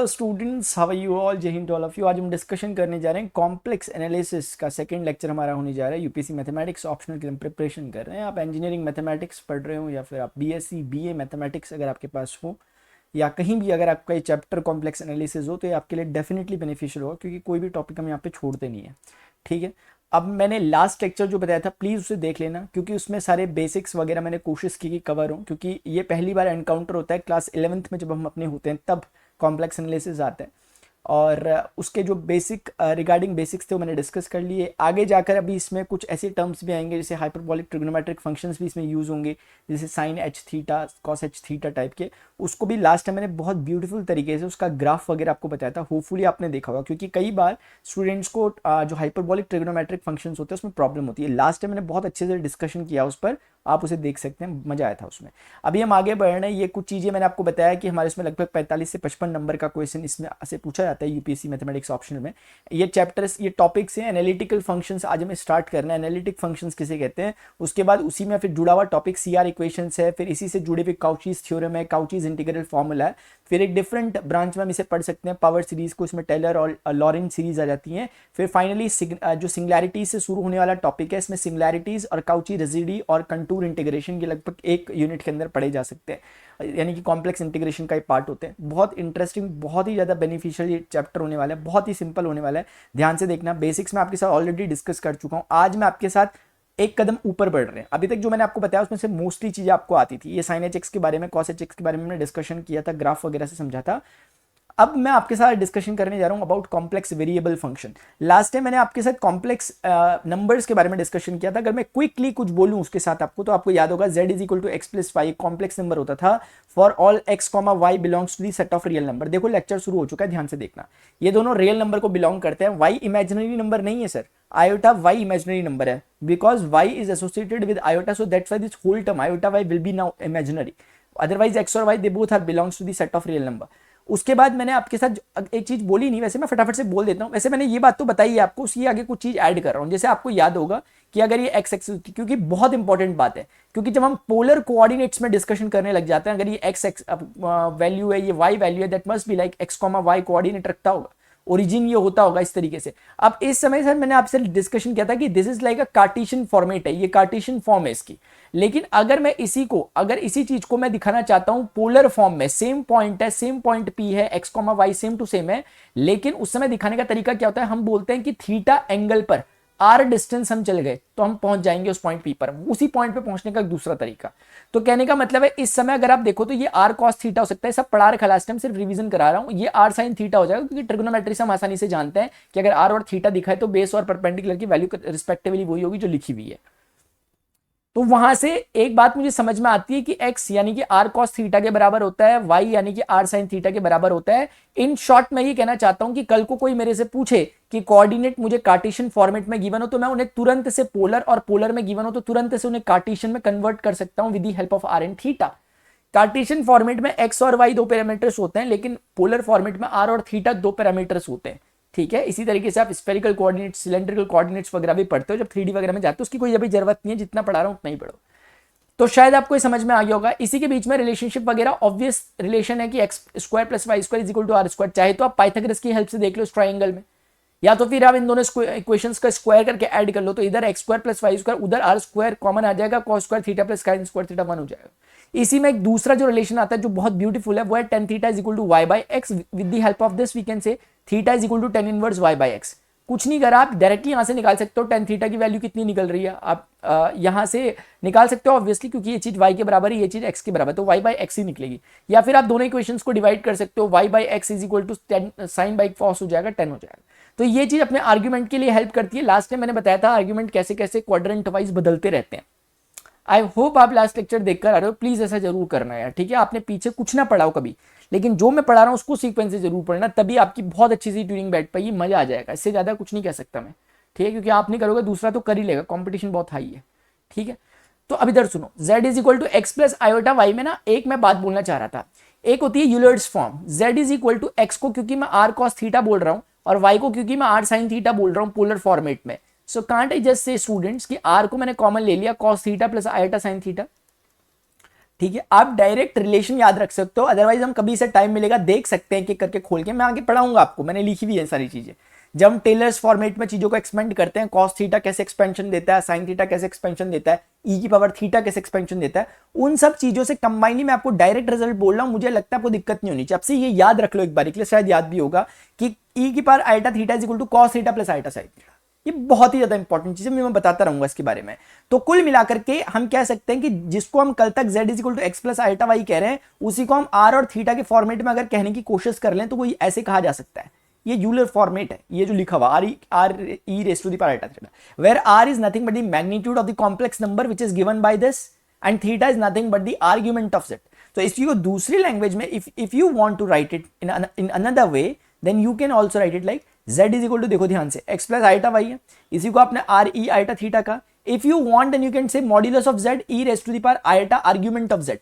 Hello students, how are you all? Jai Hind to all of you. आज हम discussion करने जा रहे हैं कॉम्प्लेक्स एनालिसिस का। सेकंड लेक्चर हमारा होने जा रहा है। यूपीएससी मैथमेटिक्स ऑप्शनल के लिए प्रिपरेशन कर रहे हैं। आप इंजीनियरिंग मैथमेटिक्स पढ़ रहे हो या फिर आप बीएससी बीए मैथमेटिक्स अगर आपके पास हो, या कहीं भी अगर आपका ये चैप्टर कॉम्प्लेक्स एनालिसिस हो, तो ये आपके लिए डेफिनेटली बेनिफिशियल होगा, क्योंकि कोई भी टॉपिक हम यहाँ पे छोड़ते नहीं है। ठीक है। अब मैंने लास्ट लेक्चर जो बताया था, प्लीज़ उसे देख लेना, क्योंकि उसमें सारे बेसिक्स वगैरह मैंने कोशिश की कि कवर हो, क्योंकि ये पहली बार एनकाउंटर होता है क्लास 11th में, जब हम अपने होते हैं तब कॉम्प्लेक्स एनालिसिस आता है। और उसके जो बेसिक रिगार्डिंग बेसिक्स थे वो मैंने डिस्कस कर लिए। आगे जाकर अभी इसमें कुछ ऐसे टर्म्स भी आएंगे जैसे हाइपरबोलिक ट्रिग्नोमेट्रिक फंक्शंस भी इसमें यूज़ होंगे, जैसे sine h theta cos h theta type के। उसको भी लास्ट टाइम मैंने बहुत ब्यूटीफुल तरीके से उसका ग्राफ वगैरह आपको बताया था, होपफुली आपने देखा होगा, क्योंकि कई बार स्टूडेंट्स को जो हाइपरबोलिक ट्रिग्नोमेट्रिक फंक्शंस होते हैं उसमें प्रॉब्लम होती है। लास्ट टाइम मैंने बहुत अच्छे से डिस्कशन किया उस पर, आप उसे देख सकते हैं, मजा आया था उसमें। अभी हम आगे बढ़ रहे हैं। ये कुछ चीज़ें मैंने आपको बताया कि हमारे इसमें लगभग 45 से 55 नंबर का क्वेश्चन इसमें से पूछा जाता है यूपीएससी मैथमेटिक्स ऑप्शनल में। ये चैप्टर्स, ये टॉपिक्स हैं। एनालिटिकल फंक्शंस आज हमें स्टार्ट करना है। एनालिटिक फंक्शंस किसे कहते हैं, उसके बाद उसी में फिर जुड़ा हुआ टॉपिक सीआर इक्वेशंस है, फिर इसी से जुड़े हुए काउचीज थ्योरम है, काउचीज इंटीग्रल फॉर्मूला है। फिर एक डिफरेंट ब्रांच में हम इसे पढ़ सकते हैं, पावर सीरीज को, इसमें टेलर और लॉरेंट सीरीज आ जाती हैं। फिर फाइनली जो सिंगुलैरिटीज से शुरू होने वाला टॉपिक है, इसमें सिंगुलैरिटीज और काउची रेसिडी और कंटूर इंटीग्रेशन के लगभग एक यूनिट के अंदर पढ़े जा सकते हैं, यानी कि कॉम्प्लेक्स इंटीग्रेशन का एक पार्ट होते हैं। बहुत इंटरेस्टिंग, बहुत ही ज़्यादा बेनिफिशियल ये चैप्टर होने वाला है, बहुत ही सिंपल होने वाला है। ध्यान से देखना। बेसिक्स में आपके साथ ऑलरेडी डिस्कस कर चुका हूँ। आज मैं आपके साथ एक कदम ऊपर बढ़ रहे हैं। अभी तक जो मैंने आपको बताया उसमें से मोस्टली चीजें आपको आती थी। ये साइन एच एक्स के बारे में, कॉस एच एक्स के बारे में हमने डिस्कशन किया था, ग्राफ वगैरह से समझा था। अब मैं आपके साथ डिस्कशन करने जा रहा हूं about complex variable function. Last time मैंने आपके साथ कॉम्प्लेक्स नंबर्स के बारे में डिस्कशन किया था। अगर मैं क्विकली कुछ बोलूं उसके साथ आपको, तो आपको याद होगा z is equal to x plus y complex number होता था for all x comma y belongs to the set of real number. देखो लेक्चर शुरू हो चुका है, ध्यान से देखना। ये दोनों रियल नंबर को बिलोंग करते हैं। वाई इमेजिनरी नंबर नहीं है sir, iota y imaginary number है, because y is associated with iota, so that's why this whole term iota y will be now imaginary. Otherwise x और y they both are belongs to the set of real number. उसके बाद मैंने आपके साथ एक चीज बोली नहीं, वैसे मैं फटाफट से बोल देता हूं। वैसे मैंने ये बात तो बताई है आपको, उसकी आगे कुछ चीज ऐड कर रहा हूं। जैसे आपको याद होगा कि अगर ये एक्स एक्सिस, क्योंकि बहुत इंपॉर्टेंट बात है, क्योंकि जब हम पोलर कोऑर्डिनेट्स में डिस्कशन करने लग जाते हैं, अगर ये एक्स वैल्यू है, ये वाई वैल्यू है, that must be like x comma y coordinate रखता होगा, ओरिजिन ये होता होगा इस तरीके से। अब इस समय सर मैंने आपसे डिस्कशन किया था कि this is like a Cartesian format है, ये कार्टेशियन फॉर्म है इसकी। लेकिन अगर मैं इसी चीज को मैं दिखाना चाहता हूं पोलर फॉर्म में, सेम पॉइंट है, सेम पॉइंट पी है, x comma y same to same है, लेकिन उस समय दिखाने का तरीका क्या होता है, हम बोलते हैं कि थीटा एंगल पर आर डिस्टेंस हम चल गए तो हम पहुंच जाएंगे उस पॉइंट पी पर। उसी पॉइंट पे पहुंचने का दूसरा तरीका। तो कहने का मतलब है इस समय अगर आप देखो तो ये आर कॉस थीटा हो सकता है, सब पढ़ा रखा लास्ट टाइम, सिर्फ रिवीजन करा रहा हूं। ये आर साइन थीटा हो जाएगा, क्योंकि ट्रिग्नोमेट्री से हम आसानी से जानते हैं कि अगर आर और थीटा दिखाए तो बेस और परपेंडिकुलर की वैल्यू रिस्पेक्टिवली वही होगी जो लिखी हुई है। तो वहां से एक बात मुझे समझ में आती है कि x यानी कि r cos थीटा के बराबर होता है, y यानी कि r sin थीटा के बराबर होता है। इन शॉर्ट मैं ये कहना चाहता हूं कि कल को कोई मेरे से पूछे कि कोऑर्डिनेट मुझे कार्टेशियन फॉर्मेट में गिवन हो, तो मैं उन्हें तुरंत से पोलर, और पोलर में गिवन हो तो तुरंत से उन्हें कार्टेशियन में कन्वर्ट कर सकता हूं with the help of r and theta. Cartesian format में x और y दो पैरामीटर्स होते हैं, लेकिन पोलर फॉर्मेट में r और थीटा दो पैरामीटर्स होते हैं। ठीक है। इसी तरीके से आप स्फेरिकल कोऑर्डिनेट्स, सिलेंड्रिकल कोऑर्डिनेट्स वगैरह भी पढ़ते हो जब 3D वगैरह में जाते हो, उसकी कोई अभी जरूरत नहीं है, जितना पढ़ा रहा हूं उतना ही पढ़ो। तो शायद आपको ये समझ में आ गया होगा। इसी के बीच में रिलेशनशिप वगैरह ऑब्वियस रिलेशन है कि x square plus y square is equal to r square. चाहे तो आप पाइथागोरस की हेल्प से देख लो इस ट्राइंगल में, या तो फिर आप इन दोनों इक्वेशंस का स्क्वायर करके ऐड कर लो, तो इधर x square plus y square, उधर आर स्क्वायर कॉमन आ जाएगा, cos square theta plus sine square theta 1 हो जाएगा। इसी में एक दूसरा जो रिलेशन आता है जो बहुत ब्यूटीफुल है, वो है tan theta is equal to y by x. With the help of this we can say theta is equal to tan inverse y by x. कुछ नहीं करा, आप डायरेक्टली यहां से निकाल सकते हो टेन थीटा की वैल्यू कितनी निकल रही है, आप यहां से निकाल सकते हो ऑब्वियसली, क्योंकि ये चीज y के बराबर है, ये चीज x के बराबर, तो y बाई एक्स ही निकलेगी। या फिर आप दोनों इक्वेशंस को डिवाइड कर सकते हो, y by x is equal to sine by cos हो जाएगा, 10 हो जाएगा। तो ये चीज अपने आर्ग्यूमेंट के लिए हेल्प करती है। लास्ट टाइम मैंने बताया था आर्ग्यूमेंट कैसे कैसे क्वाड्रेंट वाइज बदलते रहते हैं। आई होप आप लास्ट लेक्चर देखकर आ रहे हो, प्लीज ऐसा जरूर करना यार, ठीक है। आपने पीछे कुछ ना पढ़ा हो कभी, लेकिन जो मैं पढ़ा रहा हूँ उसको सीक्वेंस से जरूर पढ़ना, तभी आपकी बहुत अच्छी सी ट्यूनिंग बैठ पाएगी, मजा आ जाएगा। इससे ज्यादा कुछ नहीं कह सकता मैं, ठीक है, क्योंकि आप नहीं करोगे दूसरा तो कर ही लेगा, कॉम्पिटिशन बहुत हाई है, ठीक है। तो अब इधर सुनो, z is equal to x plus iota y में ना एक मैं बात बोलना चाह रहा था। एक होती है Euler's form, z is equal to x को क्योंकि मैं r cos थीटा बोल रहा हूँ, और y को क्योंकि मैं r sin थीटा बोल रहा हूँ पोलर फॉर्मेट में। सो कांट आई जस्ट से स्टूडेंट्स कि r को मैंने कॉमन ले लिया cos theta plus iota sin theta, ठीक है, आप डायरेक्ट रिलेशन याद रख सकते हो, अदरवाइज हम कभी से टाइम मिलेगा देख सकते हैं कि करके खोल के, मैं आगे पढ़ाऊंगा आपको, मैंने लिखी हुई है सारी चीजें। जब हम टेलर्स फॉर्मेट में चीजों को एक्सपेंड करते हैं, कॉस थीटा कैसे एक्सपेंशन देता है, साइन थीटा कैसे एक्सपेंशन देता है, ई की पावर थीटा कैसे एक्सपेंशन देता है, उन सब चीजों से कंबाइनली मैं आपको डायरेक्ट रिजल्ट बोल रहा हूं, मुझे लगता है आपको दिक्कत नहीं होनी चाहिए। अब से ये याद रख लो एक बार के लिए, शायद याद भी होगा कि ई की power iota theta is equal to cos theta plus iota sine theta. ये बहुत ही ज्यादा इंपॉर्टेंट चीज है, मैं बताता रहूंगा इसके बारे में। तो कुल मिलाकर के हम कह सकते हैं कि जिसको हम कल तक z is equal to x plus iota y कह रहे हैं, उसी को हम r और थीटा के फॉर्मेट में अगर कहने की कोशिश कर लें तो वो ऐसे कहा जा सकता है। ये यूलर फॉर्मेट है, ये जो लिखा हुआ r e raise to the power iota theta, where r is nothing but the magnitude of the complex number which is given by this, and theta is nothing but the argument of z। तो इसी को दूसरी language में if you want to write it in another way, then you can also write it like z is equal to, देखो ध्यान से, x plus iota Y है, इसी को आपने आर ई आइटा थीटा का, if you want then you can say modulus of z e raise to the power iota argument of z,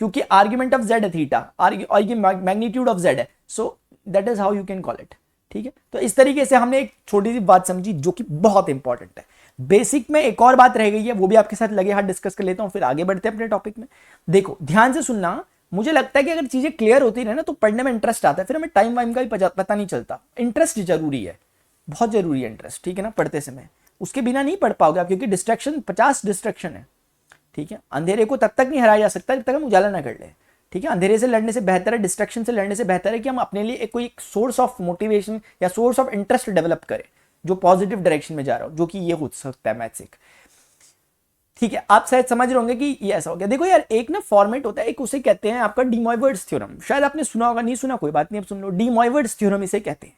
क्योंकि argument of z है थीटा और ये magnitude of z है, so that is how you can call it. ठीक है, तो इस तरीके से हमने एक छोटी सी बात समझी जो कि बहुत इंपॉर्टेंट है। बेसिक में एक और बात रह गई है, वो भी आपके साथ लगे हाथ डिस्कस कर लेता हूं, फिर आगे बढ़ते हैं अपने टॉपिक में। देखो ध्यान से सुनना, मुझे लगता है कि अगर चीजें क्लियर होती रहे ना तो पढ़ने में इंटरेस्ट आता है, फिर हमें टाइम वाइम का भी पता नहीं चलता। इंटरेस्ट जरूरी है, बहुत जरूरी है इंटरेस्ट, ठीक है ना, पढ़ते समय। उसके बिना नहीं पढ़ पाओगे आप, क्योंकि डिस्ट्रैक्शन 50 डिस्ट्रैक्शन है। ठीक है, अंधेरे को तब तक नहीं हराया जा सकता जब तक हम उजाला ना कर ले। ठीक है, अंधेरे से लड़ने से बेहतर है, डिस्ट्रैक्शन से लड़ने से बेहतर है कि हम अपने लिए कोई सोर्स ऑफ मोटिवेशन या सोर्स ऑफ इंटरेस्ट डेवलप करें जो पॉजिटिव डायरेक्शन में जा रहा हो, जो कि ये हो सकता है मैथ्स एक। ठीक है, आप शायद समझ रहे होंगे कि ये ऐसा हो गया। देखो यार, एक ना फॉर्मेट होता है, एक उसे कहते हैं आपका डी मोइवर्ट्स थ्योरम, शायद आपने सुना होगा, नहीं सुना कोई बात नहीं, अब सुन लो। डी मोइवर्ट्स थ्योरम इसे कहते हैं।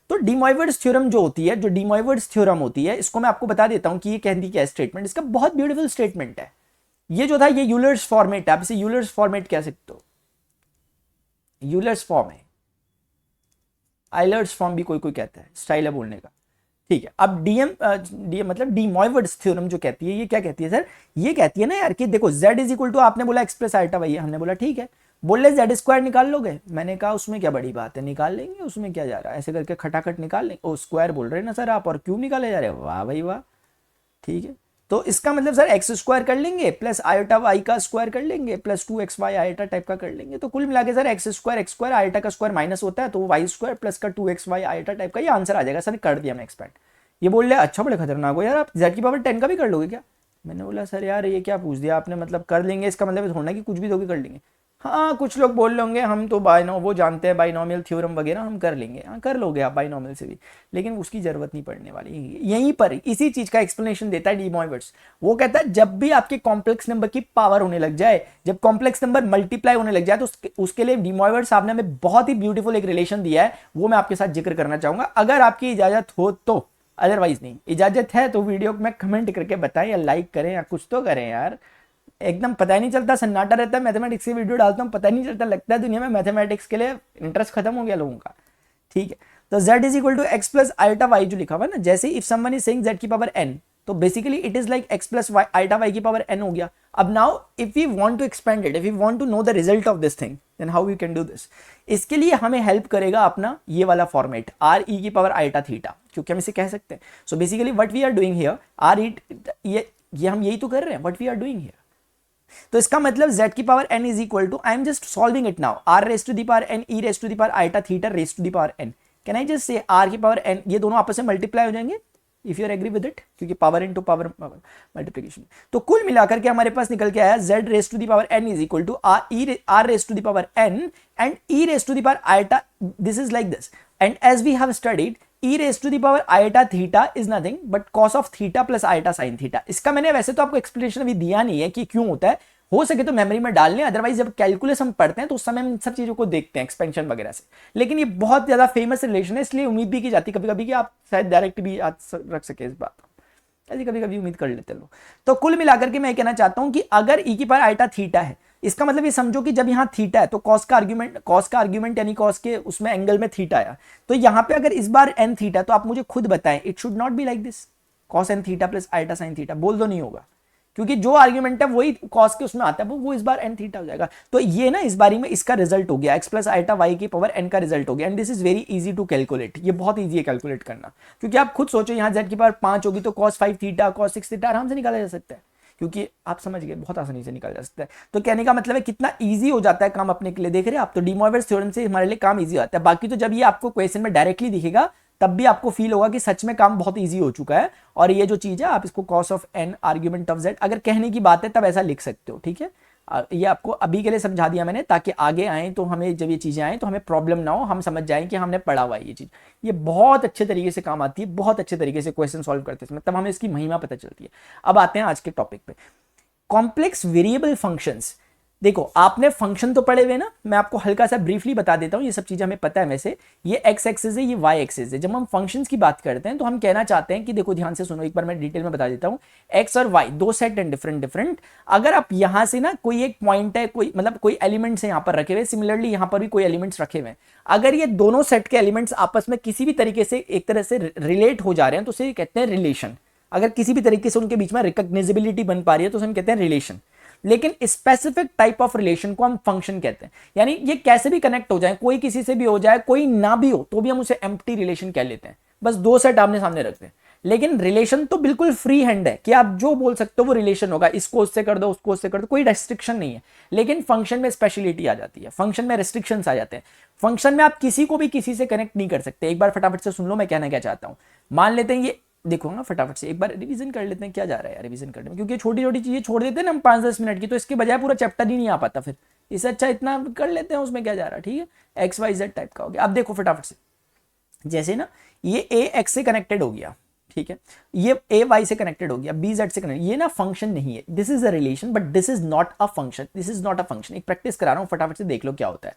तो डी मोइवर्ट्स थ्योरम जो होती है, जो डी मोइवर्ट्स थ्योरम होती है, इसको मैं आपको बता देता हूं कि ये कहती क्या है स्टेटमेंट, इसका बहुत ब्यूटीफुल स्टेटमेंट है। ये जो था ये यूलर्स फॉर्मेट है, आप इसे यूलर्स फॉर्मेट कह सकते हो, यूलर्स फॉर्म है, आइलर्स फॉर्म भी कोई कोई कहता है, स्टाइल है बोलने का। ठीक है, अब डीएम मतलब डी मोइवर्ट्स थ्योरम जो कहती है, ये क्या कहती है सर, ये कहती है ना यार कि देखो z इज इक्वल टू, आपने बोला एक्स प्लस आइटा वाई, हमने बोला ठीक है, बोल रहे जेड स्क्वायर निकाल लोगे, मैंने कहा उसमें क्या बड़ी बात है, निकाल लेंगे, उसमें क्या जा रहा है, ऐसे करके खटाखट निकाल लेंगे। ओ स्क्वायर बोल रहे हैं ना सर आप, और क्यूब निकाले जा रहे हैं, वाह भाई वाह। ठीक है, तो इसका मतलब सर एक्स स्क्वायर कर लेंगे प्लस आयोटा वाई का स्क्वायर कर लेंगे प्लस 2xy आयोटा टाइप का कर लेंगे, तो कुल मिला के सर एक्स स्क्वायर आयोटा का स्क्वायर माइनस होता है, तो वाई स्क्वायर प्लस का 2xy आयोटा टाइप का ये आंसर आ जाएगा। सर कर दिया हमने एक्सपेंड। ये बोल रहे अच्छा बड़े खतरनाक हो यार, आप z की पावर 10 का भी कर लोगे क्या? मैंने बोला सर यार ये क्या पूछ दिया आपने, मतलब कर लेंगे इसका मतलब थोड़ा कि कुछ भी दोगे कर लेंगे। हाँ कुछ लोग बोल रहे होंगे हम तो वो जानते हैं बाइनोमियल थ्योरम वगैरह, हम कर लेंगे। हाँ कर लोगे आप बाइनोमियल से भी, लेकिन उसकी जरूरत नहीं पड़ने वाली। यहीं पर इसी चीज का एक्सप्लेनेशन देता है डी मोइवर्ट्स। वो कहता है जब भी आपके कॉम्प्लेक्स नंबर की पावर होने लग जाए, जब कॉम्प्लेक्स नंबर मल्टीप्लाई होने लग जाए, तो उसके लिए डी मोइवर्ट्स साहब ने हमें बहुत ही ब्यूटीफुल एक रिलेशन दिया है, वो मैं आपके साथ जिक्र करना चाहूंगा, अगर आपकी इजाजत हो तो। अदरवाइज नहीं, इजाजत है तो वीडियो में कमेंट करके बताएं या लाइक करें या कुछ तो करें यार। एकदम पता ही नहीं चलता, सन्नाटा रहता है, मैथमेटिक्स की वीडियो डालता हूँ पता ही नहीं चलता, लगता है दुनिया में मैथमेटिक्स के लिए इंटरेस्ट खत्म हो गया लोगों का। ठीक है, तो z is equal to x plus iota y जो लिखा हुआ है ना, जैसे if someone is saying z की पावर n, तो basically it is like x plus iota y की पावर n हो गया। अब now if we want to expand it, if we want to know the result of this thing, then how we can do this. इसके लिए हमें help करेगा अपना ये वाला फॉर्मेट आर ई की पावर आइटा थीटा, क्योंकि हम इसे कह सकते हैं। So basically what we are doing here, r e, ये हम यही तो कर रहे हैं, what we are doing here. तो इसका मतलब z की power n is equal to, I am just solving it now, r raise to the power n e raise to the power iota theta raise to the power n। Can I just say r की power n, ये दोनों आपस में multiply हो जाएंगे if you are agree with it, क्योंकि power into power multiplication. तो कुल मिलाकर के हमारे पास निकल के आया z raise to the power n is equal to r raise to the power n and e raise to the power iota, this is like this. And as we have studied, e raise to the power iota theta is nothing but cos of theta plus iota sine theta. इसका मैंने वैसे तो आपको explanation अभी दिया नहीं है कि क्यों होता है, हो सके तो मेमोरी में डाल लें, अदरवाइज जब कैलकुलस हम पढ़ते हैं तो उस समय हम सब चीजों को देखते हैं एक्सपेंशन वगैरह से। लेकिन ये बहुत ज्यादा फेमस रिलेशन है, इसलिए उम्मीद भी की जाती कभी कभी कि आप शायद डायरेक्ट भी याद रख सके इस बात को, ऐसी कभी कभी उम्मीद कर लेते लोग। तो कुल मिलाकर के मैं कहना चाहता हूं कि अगर e की पावर आइटा थीटा है, इसका मतलब ये समझो कि जब यहाँ थीटा है तो कॉस का आर्ग्यूमेंट यानी कॉस के उसमें एंगल में थीटा आया, तो यहाँ पे अगर इस बार एन थीटा, तो आप मुझे खुद बताएं it should not be like this, cos n theta plus iota sine theta, बोल दो नहीं होगा, क्योंकि जो आर्ग्यूमेंट है वही कॉस के उसमें आता है, वो इस बार एन थीटा हो जाएगा। तो ये ना इस बारी में इसका रिजल्ट हो गया, एक्स प्लस आइटा वाई की पावर एन का रिजल्ट हो गया। And this is very easy to calculate, ये बहुत इजी है कैलकुलेट करना, क्योंकि आप खुद सोचो यहाँ जेड की पावर 5 होगी तो कॉस 5 थीटा कॉस 6 थीटा आराम से निकाला जा सकता है, क्योंकि आप समझ गए बहुत आसानी से निकल जा सकता है। तो कहने का मतलब है कितना ईजी हो जाता है काम अपने के लिए, देख रहे हैं आप। तो डी मोइरस थ्योरम से हमारे लिए काम ईजी होता है। बाकी तो जब ये आपको क्वेश्चन में डायरेक्टली दिखेगा तब भी आपको फील होगा कि सच में काम बहुत ईजी हो चुका है। और ये जो चीज है आप इसको cos of an argument of Z अगर कहने की बात है तब ऐसा लिख सकते हो, ठीक है। ये आपको अभी के लिए समझा दिया मैंने, ताकि आगे आए तो हमें जब ये चीजें आए तो हमें प्रॉब्लम ना हो, हम समझ जाएं कि हमने पढ़ा हुआ है ये चीज। ये बहुत अच्छे तरीके से काम आती है, बहुत अच्छे तरीके से क्वेश्चन सॉल्व करते हैं, तब हमें इसकी महिमा पता चलती है। अब आते हैं आज के टॉपिक पे, कॉम्प्लेक्स वेरिएबल फंक्शंस। देखो आपने फंक्शन तो पढ़े हुए ना, मैं आपको हल्का सा ब्रीफली बता देता हूं, ये सब चीजें हमें पता है वैसे। ये एक्स एक्सिस है, ये वाई एक्सिस है। जब हम फंक्शंस की बात करते हैं तो हम कहना चाहते हैं कि देखो ध्यान से सुनो, एक बार मैं डिटेल में बता देता हूं। एक्स और वाई दो सेट हैं डिफरेंट डिफरेंट। अगर आप यहां से ना कोई एक पॉइंट है, कोई मतलब कोई एलिमेंट्स है यहां पर रखे हुए, सिमिलरली यहां पर भी कोई एलिमेंट्स रखे हुए हैं। अगर ये दोनों सेट के एलिमेंट्स आपस में किसी भी तरीके से एक तरह से रिलेट हो जा रहे हैं तो उसे कहते हैं रिलेशन। अगर किसी भी तरीके से उनके बीच में रिकॉग्नाइजेबिलिटी बन पा रही है तो हम कहते हैं रिलेशन। लेकिन स्पेसिफिक टाइप ऑफ रिलेशन को हम फंक्शन कहते हैं। यानी ये कैसे भी कनेक्ट हो जाए, कोई किसी से भी हो जाए, कोई ना भी हो, तो भी हम उसे एम्प्टी रिलेशन कह लेते हैं। बस दो सेट आमने सामने रखते हैं। लेकिन रिलेशन तो बिल्कुल फ्री हैंड है कि आप जो बोल सकते हो वो रिलेशन होगा, इसको उससे कर दो, उसको उससे कर दो, कोई रेस्ट्रिक्शन नहीं है। लेकिन फंक्शन में स्पेशलिटी आ जाती है, फंक्शन में रेस्ट्रिक्शंस आ जाते हैं। फंक्शन में आप किसी को भी किसी से कनेक्ट नहीं कर सकते। एक बार फटाफट से सुन लो मैं कहना क्या चाहता हूं। मान लेते हैं ये, देखो ना फटाफट से एक बार रिवीजन कर लेते हैं, क्या जा रहा है यार रिवीजन करने में, क्योंकि छोटी छोटी चीजें छोड़ देते हैं ना हम 5-10 मिनट की, तो इसके बजाय पूरा चैप्टर ही नहीं आ पाता फिर। इससे अच्छा इतना कर लेते हैं, उसमें क्या जा रहा है, ठीक है। एक्स वाई जेड टाइप का हो गया। अब देखो फटाफट से, जैसे ना ये ए एक्स से कनेक्टेड हो गया, ठीक है, ये ए वाई से कनेक्टेड हो गया, बी जेड से कनेक्टेड, ये ना फंक्शन नहीं है, this is a relation but this is not a function, this is not a function. एक प्रैक्टिस करा रहा हूं, फटाफट से देख लो क्या होता है।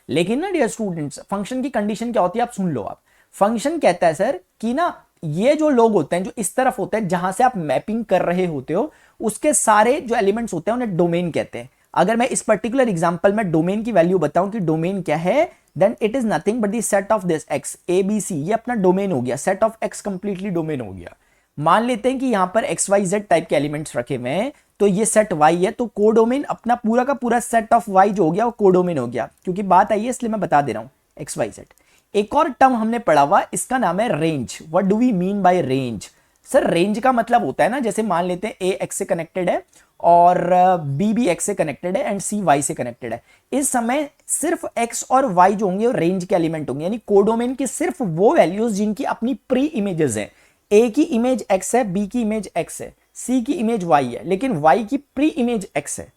लेकिन ना डियर स्टूडेंट्स, फंक्शन की कंडीशन क्या होती है आप सुन लो। आप फंक्शन कहता है सर कि ना ये जो लोग होते हैं जो इस तरफ होते हैं जहां से आप मैपिंग कर रहे होते हो, उसके सारे जो एलिमेंट्स होते हैं उन्हें डोमेन कहते हैं। अगर मैं इस पर्टिकुलर एग्जांपल में डोमेन की वैल्यू बताऊं कि डोमेन क्या है, then it is nothing but the set of this x A B C, ये अपना डोमेन हो गया, set of x completely domain हो गया। मान लेते हैं कि यहां पर एक्स वाई जेड टाइप के एलिमेंट्स रखे हुए हैं, तो ये सेट वाई है, तो कोडोमेन अपना पूरा का पूरा सेट ऑफ वाई जो हो गया वो कोडोमेन हो गया। क्योंकि बात आई है इसलिए मैं बता दे रहा हूं एक्स वाई जेड। एक और टर्म हमने पढ़ा हुआ, इसका नाम है range. What do we mean by range? Sir range का मतलब होता है ना, जैसे मान लेते हैं ए एक्स से कनेक्टेड है और बी भी एक्स से कनेक्टेड है एंड सी वाई से कनेक्टेड है। इस समय सिर्फ एक्स और वाई जो होंगे वो रेंज के एलिमेंट होंगे, यानी कोडोमेन की सिर्फ वो वैल्यूज जिनकी अपनी प्री इमेजेस हैं। ए की इमेज एक्स है, बी की इमेज एक्स है, सी की इमेज वाई है, लेकिन वाई की प्री इमेज एक्स है।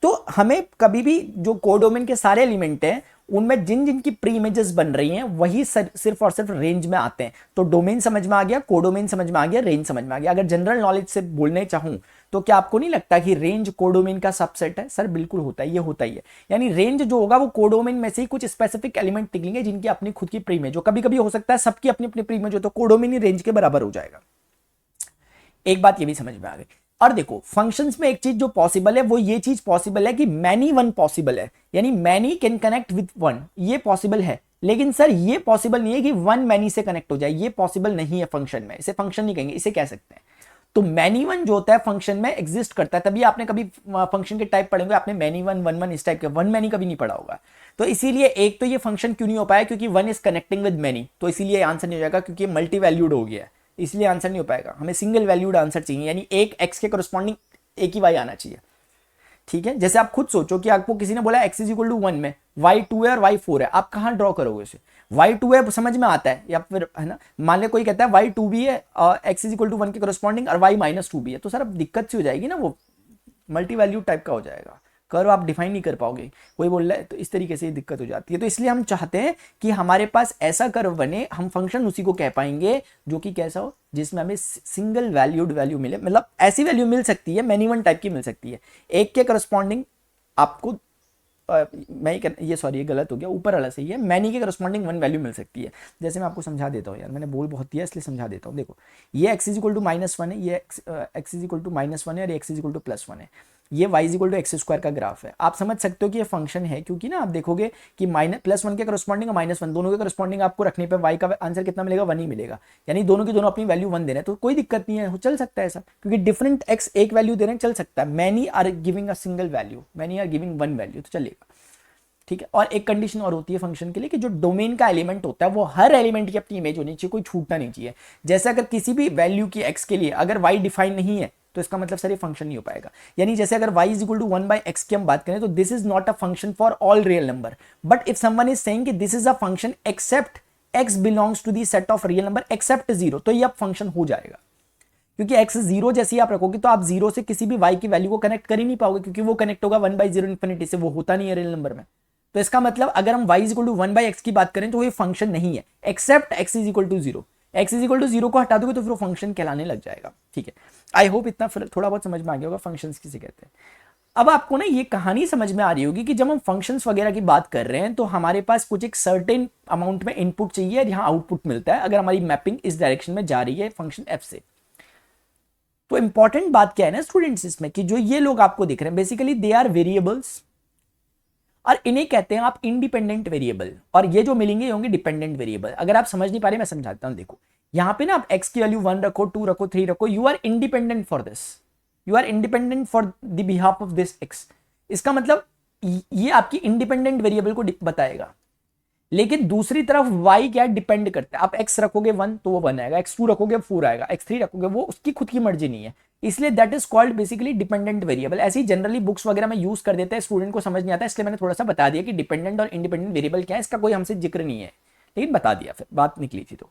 तो हमें कभी भी जो कोडोमेन के सारे एलिमेंट हैं उनमें जिन जिन की प्री इमेजेस बन रही हैं वही सिर्फ और सिर्फ रेंज में आते हैं। तो डोमेन समझ में आ गया, कोडोमेन समझ में आ गया, रेंज समझ में आ गया। अगर जनरल नॉलेज से बोलने चाहूं तो क्या आपको नहीं लगता कि रेंज कोडोमेन का सबसेट है? सर बिल्कुल होता है, ये होता ही है। यानी रेंज जो होगा वो कोडोमेन में से ही कुछ स्पेसिफिक एलिमेंट निकलेंगे जिनकी अपनी खुद की प्री इमेज हो। कभी कभी हो सकता है सबकी अपनी अपनी प्री इमेज हो, तो कोडोमेन ही रेंज के बराबर हो जाएगा। एक बात ये भी समझ में आ गई। और देखो फंक्शंस में एक चीज जो पॉसिबल है वो ये चीज पॉसिबल है कि मैनी वन पॉसिबल है, यानी many can connect with one, ये पॉसिबल है। लेकिन सर ये पॉसिबल नहीं है कि वन मैनी से कनेक्ट हो जाए, ये पॉसिबल नहीं है फंक्शन में। इसे फंक्शन नहीं कहेंगे, इसे कह सकते हैं। तो मैनी वन जो होता है फंक्शन में एग्जिस्ट करता है, तभी आपने कभी फंक्शन के टाइप पढ़ेंगे, आपने मैनी वन, वन वन इस टाइप के, वन मैनी कभी नहीं पढ़ा होगा। तो इसीलिए एक तो ये फंक्शन क्यों नहीं हो पाया, क्योंकि one is connecting with many, तो इसीलिए आंसर नहीं हो जाएगा, क्योंकि मल्टी वैल्यूड हो गया है, इसलिए आंसर नहीं हो पाएगा। हमें सिंगल वैल्यूड आंसर चाहिए, यानी एक एक्स के करस्पॉन्डिंग एक ही वाई आना चाहिए, ठीक है। जैसे आप खुद सोचो कि आपको किसी ने बोला एक्स इज इक्वल टू 1 में वाई 2 है और वाई 4 है, आप कहां ड्रॉ करोगे उसे? वाई 2 है समझ में आता है, या फिर है ना, मान ले कोई कहता है वाई 2 भी है और एक्स इज इक्वल टू 1 के करस्पॉन्डिंग और वाई -2 भी है, तो सर अब दिक्कत सी हो जाएगी ना, वो मल्टी वैल्यू टाइप का हो जाएगा, कर्व आप डिफाइन नहीं कर पाओगे। कोई बोल रहा है तो इस तरीके से दिक्कत हो जाती है। तो इसलिए हम चाहते हैं कि हमारे पास ऐसा कर्व बने, हम फंक्शन उसी को कह पाएंगे जो कि कैसा हो, जिसमें हमें सिंगल वैल्यूड वैल्यू मिले। मतलब ऐसी वैल्यू मिल सकती है, मैनी वन टाइप की मिल सकती है, एक के करस्पॉन्डिंग आपको ये गलत हो गया, ऊपर वाला सही है, मैनी के करस्पॉन्डिंग वन वैल्यू मिल सकती है। जैसे मैं आपको समझा देता हूँ यार, मैंने बोल बहुत दिया इसलिए समझा देता हूँ। देखो ये एक्स इज इक्वल टू -1 है, ये एक्स इज इक्वल टू -1 है और एक्स इज इक्वल टू +1 है। ये y is equal to x square का ग्राफ है। आप समझ सकते हो कि ये फंक्शन है, क्योंकि ना आप देखोगे कि +1 के करस्पॉन्डिंग और -1 दोनों के करस्पॉन्डिंग आपको रखने पे y का आंसर कितना मिलेगा? 1 ही मिलेगा। यानी दोनों की दोनों अपनी वैल्यू 1 दे रहे हैं, तो कोई दिक्कत नहीं है, चल सकता है ऐसा, क्योंकि डिफरेंट x एक वैल्यू दे रहे हैं, चल सकता है। Many are giving a single value, many are giving 1 value, तो चलेगा, ठीक है। और एक कंडीशन और होती है फंक्शन के लिए कि जो डोमेन का एलिमेंट होता है वो हर एलिमेंट की अपनी इमेज होनी चाहिए, कोई छूटना नहीं चाहिए। जैसे अगर किसी भी वैल्यू की x के लिए अगर y डिफाइन नहीं है तो इसका मतलब सर ये फंक्शन नहीं हो पाएगा। यानी जैसे अगर y is equal to 1/x की हम बात करें तो this is not a function for all real number, but if someone is saying कि this is a function except x belongs to the set of real number except 0, तो ये अब function हो जाएगा। क्योंकि x 0 जैसे ही आप रखोगे तो आप 0 से किसी भी y की वैल्यू को कनेक्ट कर ही नहीं पाओगे, क्योंकि वो कनेक्ट होगा 1/0 इन्फिनिटी से, वो होता नहीं है रियल नंबर में। तो इसका मतलब अगर हम y is equal to 1/x की बात करें तो ये फंक्शन नहीं है except x is equal to 0। x is equal to 0 को हटा दोगे तो फिर वो फंक्शन कहलाने लग जाएगा। ठीक है, आई होप इतना थोड़ा बहुत समझ में आ गया होगा फंक्शंस किसे कहते हैं। अब आपको ना ये कहानी समझ में आ रही होगी कि जब हम फंक्शंस वगैरह की बात कर रहे हैं तो हमारे पास कुछ एक सर्टेन अमाउंट में इनपुट चाहिए और यहाँ आउटपुट मिलता है अगर हमारी मैपिंग इस डायरेक्शन में जा रही है फंक्शन f से। तो इंपॉर्टेंट बात क्या है ना स्टूडेंट्स इसमें, कि जो ये लोग आपको दिख रहे हैं बेसिकली दे आर वेरिएबल्स, और इन्हें कहते हैं आप इंडिपेंडेंट वेरिएबल, और ये जो मिलेंगे होंगे डिपेंडेंट वेरिएबल। अगर आप समझ नहीं पा रहे मैं समझाता हूं। देखो यहां पे ना आप x की वैल्यू 1 रखो, 2 रखो, 3 रखो, you are independent for this, you are independent for the behalf of this x। इसका मतलब ये आपकी इंडिपेंडेंट वेरिएबल को बताएगा। लेकिन दूसरी तरफ y क्या डिपेंड करता है, आप x रखोगे 1 तो वो 1 आएगा, x2 रखोगे 4 आएगा, x3 रखोगे, वो उसकी खुद की मर्जी नहीं है, इसलिए that is called basically dependent variable. ऐसे ही जनरली बुक्स वगैरह में यूज कर देते हैं, स्टूडेंट को समझ नहीं आता, इसलिए मैंने थोड़ा सा बता दिया कि डिपेंडेंट और इंडिपेंडेंट वेरिएबल क्या है, इसका कोई हमसे जिक्र नहीं है, लेकिन बता दिया, फिर बात निकली थी तो।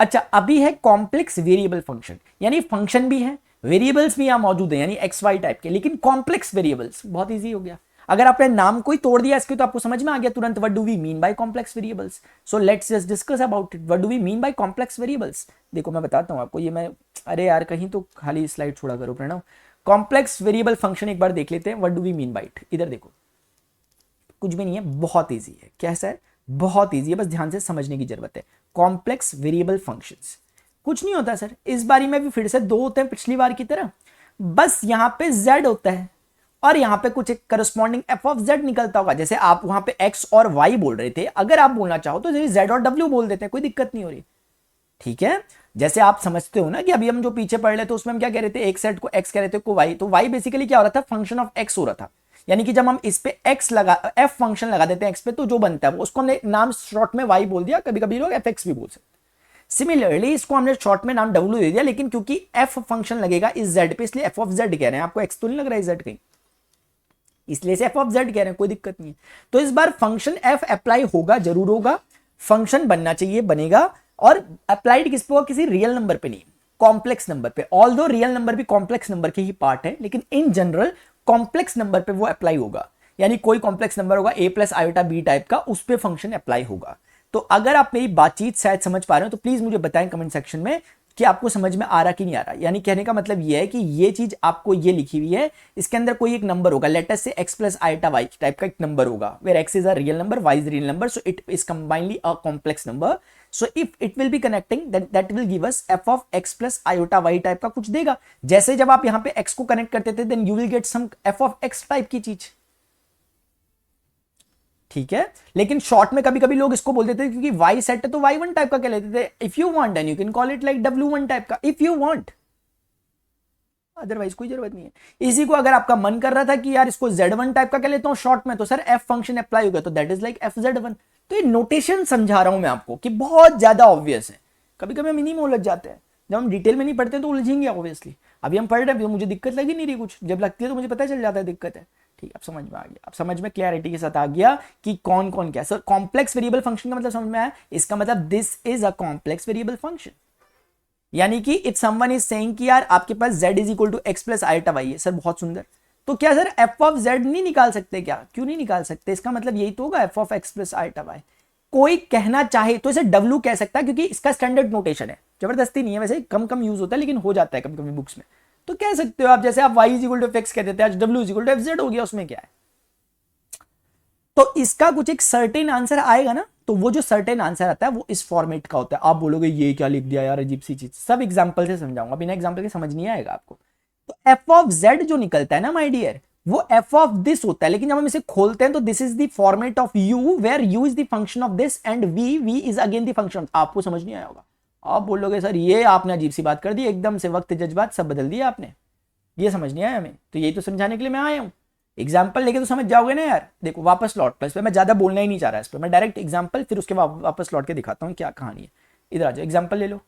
अच्छा, अभी है कॉम्प्लेक्स वेरिएबल फंक्शन, यानी फंक्शन भी है, वेरिएबल्स भी यहां मौजूद है, यानी एक्स वाई टाइप के, लेकिन कॉम्प्लेक्स वेरिएबल्स। बहुत ईजी हो गया, अगर आपने नाम को ही तोड़ दिया इसके तो आपको समझ में आ गया तुरंत what do we mean by complex variables. So let's just discuss about it, what do we mean by complex variables. देखो मैं बताता हूं आपको, ये मैं, अरे यार कहीं तो खाली स्लाइड छोड़ा करो प्रणव। कॉम्प्लेक्स वेरिएबल फंक्शन एक बार देख लेते हैं, what do we mean by it. इधर देखो, कुछ भी नहीं है, बहुत ईजी है। कैसा है? बहुत ईजी है, बस ध्यान से समझने की जरूरत है। कॉम्प्लेक्स वेरिएबल फंक्शंस कुछ नहीं होता सर, इस बारी में भी फिर से दो होते हैं पिछली बार की तरह, बस यहां पे z होता है और यहां पे कुछ एक करस्पॉन्डिंग f ऑफ z निकलता होगा। जैसे आप वहां पे x और y बोल रहे थे, अगर आप बोलना चाहो तो z और w बोल देते हैं, कोई दिक्कत नहीं हो रही। ठीक है, जैसे आप समझते हो ना कि अभी हम जो पीछे पढ़ रहे थे उसमें हम क्या कह रहे थे, एक सेट को x कह रहे थे, को y, तो y बेसिकली क्या हो रहा था, फंक्शन ऑफ x हो रहा था। यानी कि जब हम इस पे x लगा, f फंक्शन लगा देते हैं x पे, तो जो बनता है वो उसको हमने नाम शॉर्ट में y बोल दिया, कभी कभी लोग fx भी बोल सकते। सिमिलरली इसको हमने शॉर्ट में नाम w दे दिया, लेकिन क्योंकि f फंक्शन लगेगा इस z पे, इसलिए f ऑफ z कह रहे हैं। आपको x तो नहीं लग रहा है z कहीं, इसलिए से f ऑफ z कह रहे हैं, कोई दिक्कत नहीं है। तो इस बार फंक्शन f अप्लाई होगा, जरूर होगा, फंक्शन बनना चाहिए, बनेगा, और अप्लाइड किस पे होगा, किसी रियल नंबर पे नहीं, कॉम्प्लेक्स नंबर पे। ऑल्दो रियल नंबर भी कॉम्प्लेक्स नंबर के ही पार्ट है, लेकिन इन जनरल कॉम्प्लेक्स नंबर पे वो अप्लाई होगा। यानी कोई कॉम्प्लेक्स नंबर होगा a plus iota b type का, उस पे फंक्शन अप्लाई होगा। तो अगर आप मेरी बातचीत शायद समझ पा रहे हो तो प्लीज मुझे बताएं कमेंट सेक्शन में कि आपको समझ में आ रहा कि नहीं आ रहा। यानी कहने का मतलब ये है कि ये चीज आपको ये लिखी हुई है, इसके अंदर कोई एक नंबर होगा, late us say x plus iota y type का एक नंबर होगा, where x is a real number, y is real number, so it is combinely a complex number. So if it will be connecting that will give us f of x plus iota y type का कुछ देगा। जैसे जब आप यहां पे x को connect करते थे, then you will get some f of x type की चीज। ठीक है, लेकिन शॉर्ट में कभी कभी लोग इसको बोल देते थे, क्योंकि y सेट है तो y1 टाइप का कह लेते थे। If you want then you can call it like w1 type का, इफ यू वांट, अदरवाइज कोई जरूरत नहीं है। इसी को अगर आपका मन कर रहा था कि यार इसको z1 टाइप का कह लेता हूं शॉर्ट में, तो सर f फंक्शन अप्लाई हो गया, तो दैट इज लाइक fz1। तो ये नोटेशन समझा रहा हूं मैं आपको कि बहुत ज्यादा ऑब्वियस है, कभी कभी हम इन्हीं में उलझ जाते हैं, जब हम डिटेल में नहीं पढ़ते तो उलझेंगे ऑब्वियसली। अभी हम पढ़ रहे हैं तो मुझे दिक्कत लगी नहीं रही कुछ, जब लगती है तो मुझे पता चल जाता है दिक्कत है। ठीक, अब समझ में आ गया, अब समझ में क्लैरिटी के साथ आ गया कि कौन कौन क्या। सर कॉम्प्लेक्स वेरिएबल फंक्शन का मतलब समझ में आया, इसका मतलब this is a complex variable function. यानी कि इफ समवन इज सेइंग कि यार आपके पास z is equal to x plus iota y है, सर बहुत सुंदर, तो क्या सर f ऑफ z नहीं निकाल सकते क्या? क्यों नहीं निकाल सकते? इसका मतलब यही तो होगा f of x plus iota y। कोई कहना चाहे तो इसे w कह सकता है, क्योंकि इसका स्टैंडर्ड नोटेशन है, जबरदस्ती नहीं है, वैसे कम कम यूज होता है लेकिन हो जाता है कभी कभी बुक्स में, तो कह सकते हो आप। जैसे आप y is equal to x कह देते हैं, आज w is equal to fz हो गया, उसमें क्या है। तो इसका कुछ एक सर्टेन आंसर आएगा ना, तो वो जो सर्टेन आंसर आता है वो इस फॉर्मेट का होता है। आप बोलोगे ये क्या लिख दिया यार, अजीब सी चीज, सब एग्जांपल से समझाऊंगा, बिना एग्जांपल के समझ नहीं आएगा आपको। तो f ऑफ z जो निकलता है ना माय डियर, वो f ऑफ दिस होता है, लेकिन जब हम इसे खोलते हैं तो this is the format of u, where u is the function of this and v is again the function. आपको समझ नहीं आया होगा, आप बोलोगे सर ये आपने अजीब सी बात कर दी, एकदम से वक्त जज्बात सब बदल दिया आपने, ये समझ नहीं आया हमें, तो यही तो समझाने के लिए मैं आया हूं। एग्जाम्पल लेके तो समझ जाओगे ना यार। देखो वापस लौट पर, इस पर मैं ज्यादा बोलना ही नहीं चाह रहा, इस पर मैं डायरेक्ट एग्जाम्पल, फिर उसके बाद वापस लौट के दिखाता हूँ क्या कहानी है। इधर आ जाओ, एग्जाम्पल ले लो।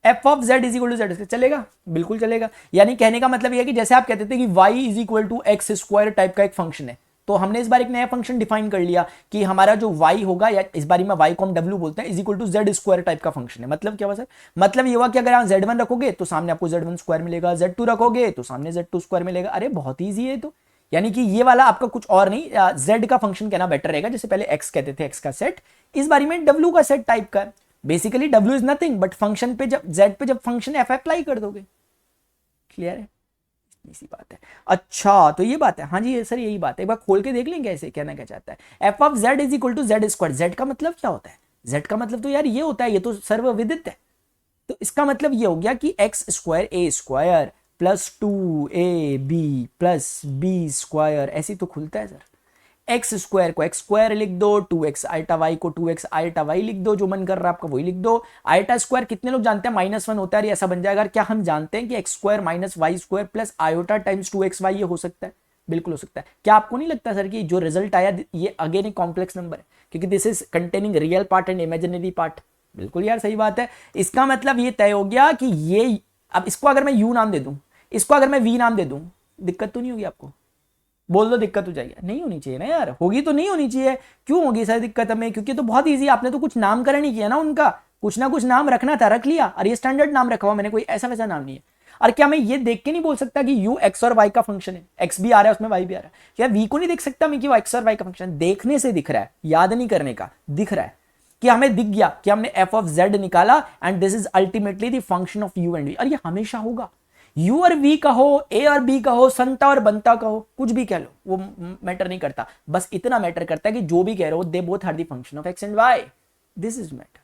F of z is equal to z, चलेगा, बिल्कुल चलेगा। यानी कहने का मतलब यह है कि जैसे आप कहते थे कि y is equal to x square type का एक फंक्शन है, तो हमने इस बार एक नया फंक्शन डिफाइन कर लिया कि हमारा जो y होगा, या इस बारी में y को हम w बोलते हैं, is equal to z square type का फंक्शन है। मतलब क्या हुआ सर? मतलब ये हुआ कि अगर आप z1 रखोगे तो सामने आपको z1 स्क्वायर मिलेगा, z2 रखोगे तो सामने z2 स्क्वायर मिलेगा। अरे बहुत ईजी है। तो यानी कि ये वाला आपका कुछ और नहीं, z का फंक्शन कहना बेटर रहेगा। जैसे पहले x कहते थे, x का सेट, इस बारी में w का सेट टाइप का। Basically w is nothing but function पे जब z पे जब फंक्शन f अप्लाई कर दोगे। क्लियर है? इसी बात है। अच्छा तो ये बात है, हाँ जी सर यही बात है। एक बार खोल के देख लेंगे ऐसे कहना क्या चाहता है। F of z is equal to z square, z का मतलब क्या होता है? जेड का मतलब तो यार ये होता है, ये तो सर्वविदित है। तो इसका मतलब ये हो गया कि x square a square plus 2ab plus b square, ऐसी तो खुलता है सर। एक्स स्क्वायर को एक्स स्क्वायर लिख दो, 2x आल्टा वाई को 2x आल्टा वाई लिख दो, जो मन कर रहा है आपका वही लिख दो। आल्टा स्क्वायर कितने लोग जानते हैं? -1 होता है, ऐसा बन जाएगा। क्या हम जानते हैं कि x square minus y square plus iota times 2xy ये हो सकता है? बिल्कुल हो सकता है। क्या आपको नहीं लगता सर कि जो रिजल्ट आया ये अगेन एक कॉम्प्लेक्स नंबर है, क्योंकि this is containing real part and imaginary part. बिल्कुल यार सही बात है। इसका मतलब ये तय हो गया कि ये, अब इसको अगर मैं u नाम दे दूं, इसको अगर मैं v नाम दे दूं, दिक्कत तो नहीं होगी आपको? बोल दो दिक्कत हो जाएगी? नहीं होनी चाहिए ना यार, होगी तो नहीं होनी चाहिए। क्यों होगी सर दिक्कत हमें? क्योंकि तो बहुत इजी, आपने तो कुछ नामकरण ही किया ना उनका, कुछ ना कुछ नाम रखना था, रख लिया, और ये स्टैंडर्ड नाम रखा हुआ मैंने, कोई ऐसा वैसा नाम नहीं है। और क्या मैं ये देख के नहीं बोल सकता कि u x और y का फंक्शन है? x भी आ रहा है उसमें, y भी आ रहा है, क्या v को नहीं देख सकता मैं कि वो x और y का फंक्शन? देखने से दिख रहा है, याद नहीं करने का, दिख रहा है कि हमें दिख गया कि हमने f ऑफ z निकाला and this is ultimately the function of u and v। और ये हमेशा होगा, u और v कहो, a और b कहो, संता और बनता कहो, कुछ भी कह लो, वो मैटर नहीं करता। बस इतना मैटर करता है कि जो भी कह रहे हो they both are the function of x and y। This is matter,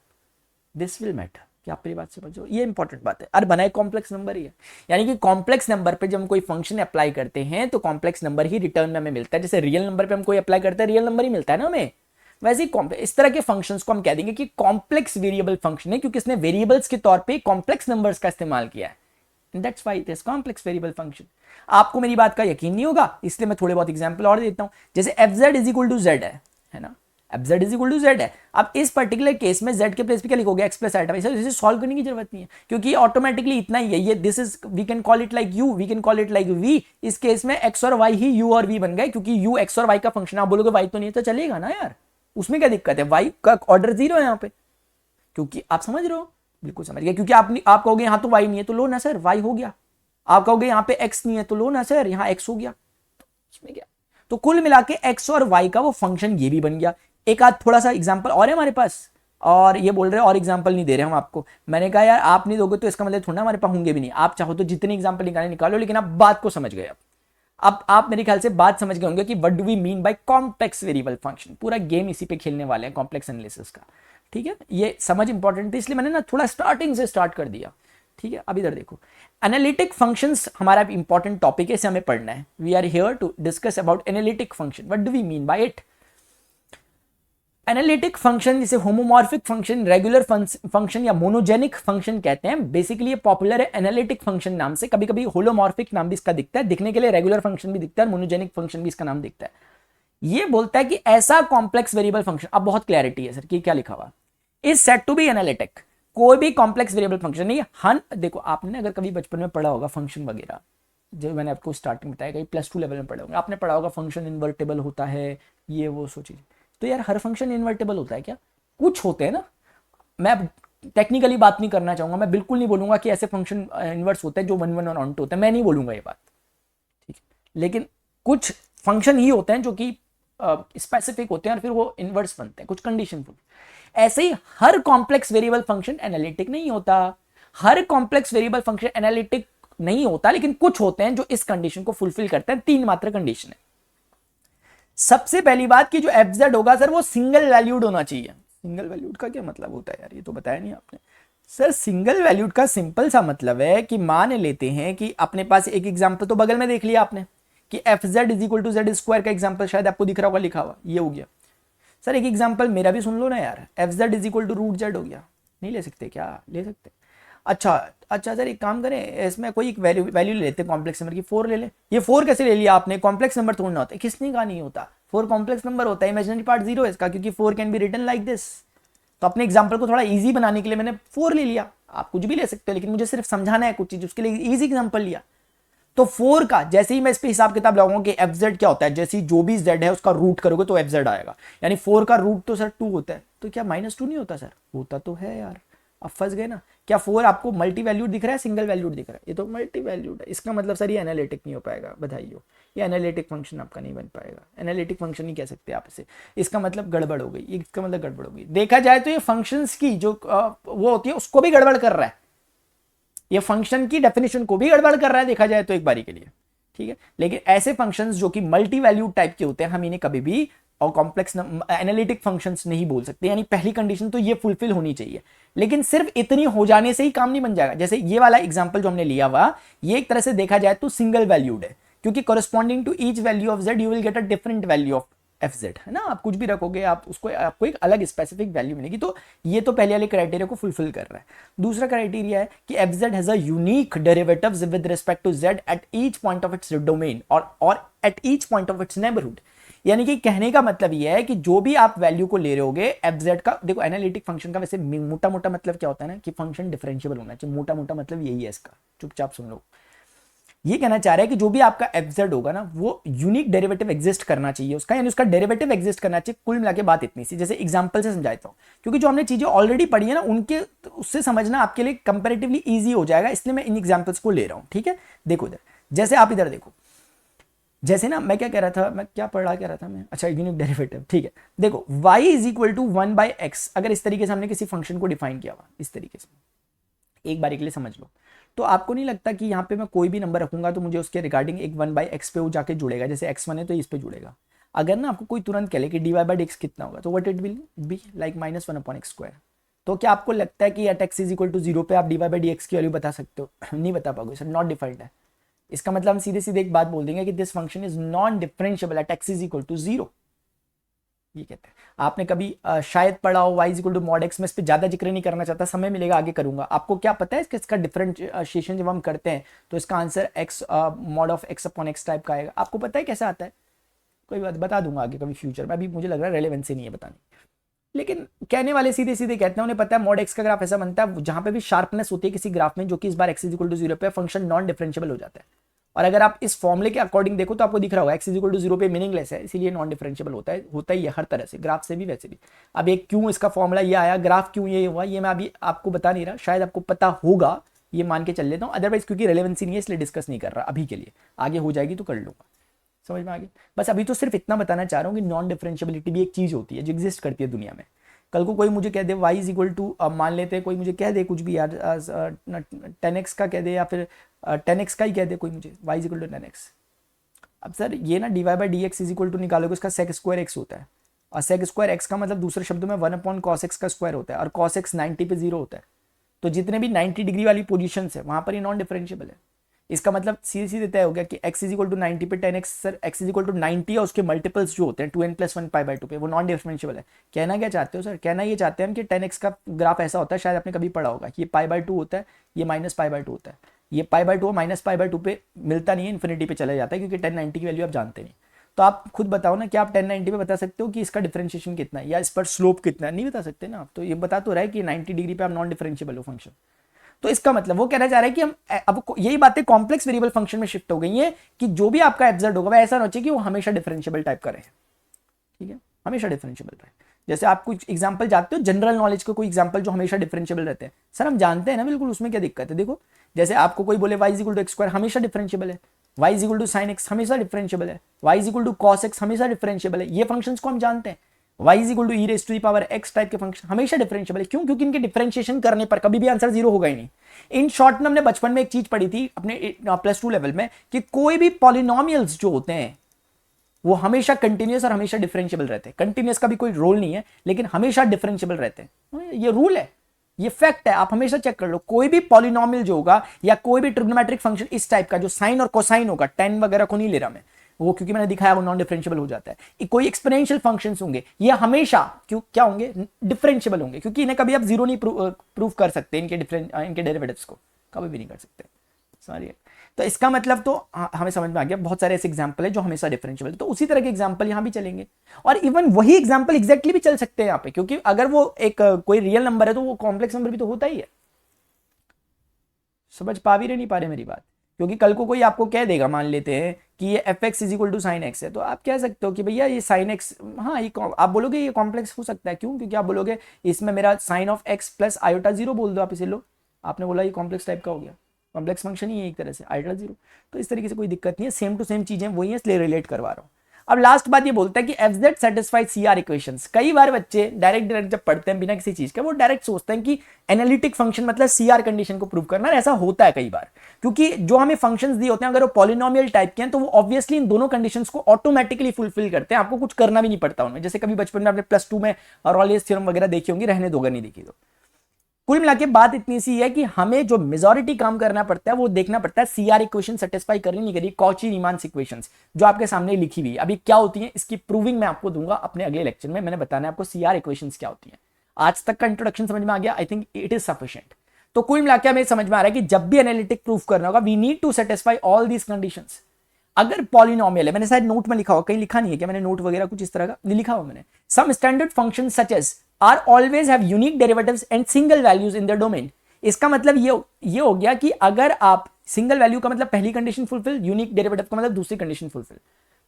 this will matter. क्या आप मेरी बात समझो? ये इंपॉर्टेंट बात है। और बनाए कॉम्प्लेक्स नंबर ही है, यानी कि कॉम्प्लेक्स नंबर पे जब हम कोई फंक्शन अप्लाई करते हैं तो कॉम्प्लेक्स नंबर ही रिटर्न में हमें मिलता है। जैसे रियल नंबर पे हम कोई अप्लाई करते हैं, रियल नंबर ही मिलता है ना हमें। वैसे ही इस तरह के फंक्शंस को हम कह देंगे कि कॉम्प्लेक्स वेरिएबल फंक्शन है, क्योंकि इसने वेरिएबल्स के तौर पे कॉम्प्लेक्स नंबर्स का इस्तेमाल किया है। That's why it is complex variable function। आपको मेरी बात का यकीन नहीं होगा, इसलिए मैं थोड़े बहुत एग्जांपल और देता हूं। जैसे fz is equal to z है ना, fz is equal to z है। अब इस पर्टिकुलर केस में z के प्लेस पे क्या लिखोगे? x प्लस आल्टा। इसे सॉल्व करने की जरूरत नहीं है, क्योंकि ऑटोमेटिकली इतना ही है। ये this is, we can call it like u, we can call it like v। इस केस में x और y ही u और v बन गए, क्योंकि u x और y का फंक्शन। आप बोलोगे y तो नहीं है, तो चलेगा ना यार, उसमें क्या दिक्कत है? y का ऑर्डर 0 है यहाँ पे, क्योंकि आप समझ रहे हो? बिल्कुल समझ गए। क्योंकि आप कहोगे यहाँ तो y नहीं है, तो लो ना सर y हो गया। आप कहोगे यहाँ पे x नहीं है, तो लो ना सर यहाँ x हो गया। तो इसमें क्या? तो कुल मिला के x और y का वो फंक्शन ये भी बन गया। एक आध थोड़ा सा एग्जांपल और है हमारे पास, और ये बोल रहे हैं और एग्जांपल नहीं दे रहे हम आपको। मैंने कहा यार आप नहीं दोगे तो इसका मतलब थोड़ा हमारे पास होंगे भी नहीं। आप चाहो तो जितने एग्जांपल निकाले निकालो, लेकिन आप बात को समझ गए। अब आप मेरे ख्याल से बात समझ गए होंगे कि what do we mean by complex variable function. पूरा गेम इसी पे खेलने वाले हैं, कॉम्प्लेक्स एनालिसिस का। ठीक है, ये समझ इंपॉर्टेंट थी, इसलिए मैंने ना थोड़ा स्टार्टिंग से स्टार्ट कर दिया। ठीक है, अब इधर देखो, एनालिटिक फंक्शंस हमारा इंपॉर्टेंट टॉपिक है, इसे हमें पढ़ना है। We are here to discuss about analytic function. What do we mean by it? Analytic function जिसे होमोमॉर्फिक फंक्शन, रेगुलर फंक्शन या मोनोजेनिक फंक्शन कहते हैं। बेसिकली ये पॉपुलर है एनालिटिक फंक्शन नाम से। कभी कभी होलोमॉर्फिक नाम भी इसका दिखता है, दिखने के लिए रेगुलर फंक्शन भी दिखता है, मोनोजेनिक फंक्शन भी इसका नाम दिखता है। ये बोलता है कि ऐसा कॉम्प्लेक्स वेरिएबल फंक्शन, अब बहुत क्लैरिटी है सर कि क्या लिखा हुआ, is said to be analytic. कोई भी कॉम्प्लेक्स वेरिएबल फंक्शन नहीं हन। देखो आपने अगर कभी बचपन में पढ़ा होगा फंक्शन वगैरह, जो मैंने आपको स्टार्टिंग बताया, कहीं +2 लेवल में पढ़े होंगे, आपने पढ़ा होगा फंक्शन इन्वर्टेबल होता है, ये वो सो चीज। तो यार हर फंक्शन इन्वर्टेबल होता है क्या? कुछ होते हैं ना। मैं टेक्निकली बात नहीं करना चाहूंगा, मैं बिल्कुल नहीं बोलूंगा कि ऐसे फंक्शन इन्वर्स होते हैं जो 1 1 और ऑन 2 होते हैं, मैं नहीं बोलूंगा ये बात। ठीक है, लेकिन कुछ फंक्शन ही होते हैं जो कि स्पेसिफिक होते हैं और फिर वो इन्वर्स बनते हैं, कुछ कंडीशन फुल। ऐसे ही हर कॉम्प्लेक्स वेरिएबल फंक्शन एनालिटिक नहीं होता। हर कॉम्प्लेक्स वेरिएबल फंक्शन एनालिटिक नहीं होता, लेकिन कुछ होते हैं जो इस कंडीशन को फुलफिल करते हैं। 3 मात्र कंडीशन है। सबसे पहली बात कि जो fz होगा सर वो सिंगल वैल्यूड होना चाहिए। सिंगल वैल्यूड का क्या मतलब होता है यार, ये तो बताया नहीं आपने। सर सिंगल वैल्यूड का सिंपल सा मतलब है कि मान लेते हैं कि अपने पास एक एग्जांपल तो बगल में देख लिया आपने कि fz is equal to z square का एग्जांपल शायद आपको दिख रहा होगा लिखा हुआ, ये हो गया। सर एक एग्जांपल मेरा भी सुन लो ना यार, fz is equal to √z हो गया। नहीं ले सकते क्या? ले सकते। अच्छा सर एक काम करें, इसमें कोई एक वैल्यू ले लेते हैं कॉम्प्लेक्स नंबर की, 4 ले ले। ये 4 कैसे ले लिया आपने? कॉम्प्लेक्स नंबर थोड़ा ना होता है। किसने कहा नहीं होता? 4 कॉम्प्लेक्स नंबर होता है, इमेजिनरी पार्ट 0 है इसका, क्योंकि 4 can be written like this. तो अपने एग्जांपल को थोड़ा इजी बनाने के लिए मैंने 4 ले लिया। आप कुछ भी ले सकते हो, लेकिन मुझे सिर्फ समझाना है कुछ चीज, उसके लिए इजी एग्जांपल लिया। तो 4 का जैसे ही मैं इस पे हिसाब किताब लगाऊंगा कि एफ क्या होता है, जैसे ही जो भी z है उसका रूट करोगे तो एफ आएगा, यानी 4 का रूट तो सर 2 होता है, तो क्या -2 नहीं होता सर? होता तो है यार, अब फंस गए ना। क्या 4 आपको मल्टी वैल्यूड दिख रहा है, सिंगल वैल्यूड दिख रहा है? ये तो मल्टी वैल्यूड है, इसका मतलब सर ये एनालिटिक नहीं हो पाएगा, बधाई हो, ये एनालिटिक फंक्शन आपका नहीं बन पाएगा, एनालिटिक फंक्शन नहीं कह सकते आप इसे, इसका मतलब गड़बड़ हो गई, इसका मतलब गड़बड़ हो गई। देखा जाए तो ये फंक्शंस की जो वो होती है उसको भी गड़बड़ कर रहा है, ये फंक्शन की डेफिनेशन को भी गड़बड़ कर रहा है देखा जाए तो एक बारी के लिए, ठीक है। लेकिन ऐसे फंक्शंस जो कि मल्टी वैल्यूड टाइप के होते हैं, हम इन्हें कभी भी और कॉम्प्लेक्स एनालिटिक फंक्शंस नहीं बोल सकते, यानी पहली कंडीशन तो ये फुलफिल होनी चाहिए। लेकिन सिर्फ इतनी हो जाने से ही काम नहीं बन जाएगा। जैसे ये वाला एग्जांपल जो हमने लिया हुआ, ये एक तरह से देखा जाए तो सिंगल वैल्यूड है, क्योंकि corresponding to each value of z you will get a different value of f z, है ना। आप कुछ भी रखोगे आप उसको आपको एक अलग स्पेसिफिक वैल्यू मिलेगी, तो ये तो पहले वाले क्राइटेरिया को फुलफिल कर रहा है। दूसरा क्राइटेरिया है कि f z has a unique derivatives with respect to z at each point of its domain और at each point of its neighbourhood. यानी कि कहने का मतलब यह है कि जो भी आप वैल्यू को ले रहे होगे एफ जेड का, देखो एनालिटिक फंक्शन का वैसे मोटा मोटा मतलब क्या होता है ना कि फंक्शन डिफरेंशिएबल होना चाहिए, मोटा मोटा मतलब यही है इसका, चुपचाप सुन लो। ये कहना चाह रहा है कि जो भी आपका एफ जेड होगा ना वो यूनिक डेरिवेटिव एग्जिस्ट करना चाहिए उसका, यानी उसका डेरिवेटिव एग्जिस्ट करना चाहिए। कुल मिला के बात इतनी सी, जैसे एग्जांपल से समझाता हूं, क्योंकि जो हमने चीजें ऑलरेडी पढ़ी है ना उनके उससे समझना आपके लिए कंपैरेटिवली इजी हो जाएगा, इसलिए मैं इन एग्जांपल्स को ले रहा हूं, ठीक है। देखो इधर, जैसे आप इधर देखो, जैसे ना मैं क्या कह रहा था, मैं क्या पढ़ा कह रहा था मैं, अच्छा यूनिक डेरिवेटिव, ठीक है। देखो y is equal to 1/x, अगर इस तरीके से हमने किसी फंक्शन को डिफाइन किया हुआ इस तरीके से, एक बार के लिए समझ लो, तो आपको नहीं लगता कि यहाँ पे मैं कोई भी नंबर रखूंगा तो मुझे उसके रिगार्डिंग एक 1/x पे वो जाके जुड़ेगा, जैसे x1 है तो इस पे जुड़ेगा। अगर ना आपको कोई तुरंत कह ले कि dy/dx कितना होगा, तो what it will be like -1/x²। तो क्या आपको लगता है कि at x is equal to 0 पे आप dy/dx की वैल्यू बता सकते हो? नहीं बता पाओगे सर, नॉट डिफाइंड है। इसका मतलब हम सीधे सीधे एक बात बोल देंगे कि this function is non differentiable at x is equal to 0, ये कहते हैं। आपने कभी शायद पढ़ा हो y is equal to mod x, में इस पर ज्यादा जिक्र नहीं करना चाहता, समय मिलेगा आगे करूंगा। आपको क्या पता है इसका डिफरेंशिएशन जब हम करते हैं तो इसका answer x mod of x upon x type का आएगा, आपको पता है कैसे आता है? कोई बात बता दूंगा आगे कभी फ्यूचर में, अभी मुझे लग रहा है रेलेवेंसी नहीं है बताने। लेकिन कहने वाले सीधे सीधे कहते हैं, उन्हें पता है मॉड x का ग्राफ ऐसा बनता है जहां पे भी शार्पनेस होती है किसी ग्राफ में, जो कि इस बार x इज इक्वल टू 0 पे फंक्शन नॉन डिफरेंशिएबल हो जाता है। और अगर आप इस फॉर्मूले के अकॉर्डिंग देखो तो आपको दिख रहा होगा x इज इक्वल टू 0 पे मीनिंगलेस है, इसीलिए नॉन डिफरेंशिएबल होता ही है हर तरह से, ग्राफ से भी वैसे भी। अब एक क्यों इसका फॉर्मूला ये आया, ग्राफ क्यों ये हुआ, ये मैं अभी आपको बता नहीं रहा, शायद आपको पता होगा, ये मान के चल लेता हूँ। अदरवाइज क्योंकि रेलेवेंसी नहीं है इसलिए डिस्कस नहीं कर रहा अभी के लिए, आगे हो जाएगी तो कर लूंगा, समझ में आ गई। बस अभी तो सिर्फ इतना बताना चाह रहा हूँ कि नॉन डिफरेंशिएबिलिटी भी एक चीज होती है जो एग्जिस्ट करती है दुनिया में। कल को कोई मुझे कह दे y इज इक्वल टू, मान लेते हैं कोई मुझे कह दे कुछ भी यार 10x का कह दे या फिर 10x का ही कह दे कोई मुझे, y is equal to 10x। अब सर ये ना dy/dx इज इक्वल टू निकालोगे उसका sec स्क्वायर x होता है, और sec स्क्वायर x का मतलब दूसरे शब्दों में 1/cos x का स्क्वायर होता है, और cos x 90 पे 0 होता है। तो जितने भी 90 डिग्री वाली पोजीशन है वहां पर ये नॉन डिफरेंशिएबल है। इसका मतलब सीधे सीधे तय हो गया कि x इज इक्वल टू 90 पे 10x, sir x is equal to 90 और उसके मल्टीपल्स जो होते हैं 2n + 1 π/2 पे, वो नॉन डिफरेंशिएबल है। कहना क्या चाहते हो सर? कहना ये चाहते हैं हम कि 10x का ग्राफ ऐसा होता है, शायद आपने कभी पढ़ा होगा, ये π/2 होता है, ये -π/2 होता है, ये π/2 -π/2 पे मिलता नहीं है, इन्फिनिटी पे चला जाता है, क्योंकि 1090 की वैल्यू आप जानते नहीं। तो आप खुद बताओ ना कि आप 1090 पे बता सकते हो कि इसका डिफरेंशिएशन कितना है या इस पर स्लोप कितना है? नहीं बता सकते ना आप। तो ये बता तो रहा है कि 90 डिग्री पे आप नॉन डिफरेंशिएबल हो फंक्शन। तो इसका मतलब वो कहना चाह रहा है कि हम अब यही बातें कॉम्प्लेक्स वेरिएबल फंक्शन में शिफ्ट हो गई है कि जो भी आपका एफ जेड होगा वह ऐसा होना चाहिए कि वो हमेशा डिफरेंशिएबल टाइप का रहे, ठीक है, हमेशा डिफरेंशिएबल रहे। जैसे आप कुछ एग्जांपल जानते हो जनरल नॉलेज के, कोई एग्जांपल जो हमेशा डिफरेंशिएबल रहते हैं, सर हम जानते हैं ना बिल्कुल, उसमें क्या दिक्कत है? देखो जैसे आपको कोई बोले y इक्वल टू x² हमेशा डिफरेंशिएबल है, y equal to sin x हमेशा डिफरेंशिएबल है, y equal to cos x हमेशा डिफरेंशिएबल है। ये फंक्शंस को हम जानते हैं, y equal to e raise to the power x type के फंक्शन हमेशा डिफरेंशिएबल है। क्यों? क्योंकि इनके डिफरेंशिएशन करने पर कभी भी आंसर 0 होगा ही नहीं। इन शॉर्ट में हमने बचपन में एक चीज पढ़ी थी अपने +2 लेवल में कि कोई भी पॉलिनोमियल्स जो होते हैं वो हमेशा कंटिन्यूअस और हमेशा डिफरेंशिएबल रहते हैं। कंटिन्यूअस का भी कोई रोल नहीं है, लेकिन हमेशा डिफरेंशिएबल रहते हैं, ये रूल है, ये फैक्ट है, आप हमेशा चेक कर लो। कोई भी पॉलिनोमियल जो होगा या कोई भी ट्रिग्नोमेट्रिक फंक्शन इस टाइप का जो साइन और कोसाइन होगा, tan वगैरह को नहीं ले रहा मैं, वो क्योंकि मैंने दिखाया वो नॉन डिफरेंशिएबल हो जाता है। कोई एक्सपोनेंशियल फंक्शंस होंगे ये हमेशा क्या होंगे? डिफरेंशिएबल होंगे, क्योंकि इन्हें कभी आप 0 नहीं प्रूव कर सकते, इनके डेरिवेटिव्स को कभी भी नहीं कर सकते, समझिए। तो इसका मतलब तो हमें समझ में आ गया, बहुत सारे ऐसे एग्जांपल है जो हमेशा डिफरेंशिएबल है। तो उसी तरह के एग्जांपल यहां भी चलेंगे, और इवन वही एग्जांपल एग्जैक्टली भी चल सकते हैं यहाँ पे, क्योंकि अगर वो एक कोई रियल नंबर है तो वो कॉम्प्लेक्स नंबर भी तो होता ही है। समझ पा भी रहे नहीं पा रहे मेरी बात? क्योंकि कल को कोई आपको कह देगा, मान लेते हैं कि ये f x is equal to sine x है, तो आप कह सकते हो कि भैया ये साइन एक्स, हाँ ये आप बोलोगे ये कॉम्प्लेक्स हो सकता है। क्यों? क्योंकि आप बोलोगे इसमें मेरा sine of x plus iota zero बोल दो आप इसे, लो आपने बोला ये कॉम्प्लेक्स टाइप का हो गया, कॉम्प्लेक्स फंक्शन ही है एक तरह से आयोटा जीरो। तो इस तरीके से कोई दिक्कत नहीं है, सेम टू सेम चीजें वही है, इसलिए रिलेट करवा रहा हूँ। अब लास्ट बात ये बोलता है कि f z satisfied C R equations. कई बार बच्चे डायरेक्ट जब पढ़ते हैं बिना किसी चीज के, वो डायरेक्ट सोचते हैं कि एनालिटिक फंक्शन मतलब सी आर कंडीशन को प्रूव करना। ऐसा होता है कई बार, क्योंकि जो हमें फंक्शंस दिए होते हैं अगर वो पॉलिनोमियल टाइप के हैं तो वो ऑब्वियसली इन दोनों कंडीशंस को ऑटोमेटिकली फुलफिल करते हैं, आपको कुछ करना भी नहीं पड़ता उनमें। जैसे कभी बचपन में आपने +2 में रॉलेस थ्योरम वगैरह देखी होंगी, रहने दोगे नहीं देखी तो। कुल मिला के बात इतनी सी है कि हमें जो मेजॉरिटी काम करना पड़ता है वो देखना पड़ता है सीआर इक्वेशन सेटिस्फाई करी नहीं करी, कॉची रीमान इक्वेशंस जो आपके सामने लिखी हुई है। अभी क्या होती है इसकी प्रूविंग मैं आपको दूंगा अपने अगले लेक्चर में। मैंने बताना है आपको सीआर इक्वेशंस क्या होती है। आज तक का इंट्रोडक्शन समझ में आ गया? I think it is sufficient. तो कुल मिला के हमें समझ में आ रहा है कि जब भी एनालिटिक प्रूफ करना होगा we need to satisfy all these conditions. अगर पॉलिनोमियल है, मैंने शायद नोट में लिखा हुआ, कहीं लिखा नहीं है क्या मैंने नोट वगैरह कुछ इस तरह का नहीं लिखा हुआ मैंने। Some standard function such as are always have unique derivatives and single values in the domain. इसका मतलब ये हो गया कि अगर आप सिंगल वैल्यू का मतलब पहली कंडीशन फुलफिल, यूनिक डेरिवेटिव का मतलब दूसरी कंडीशन फुलफिल।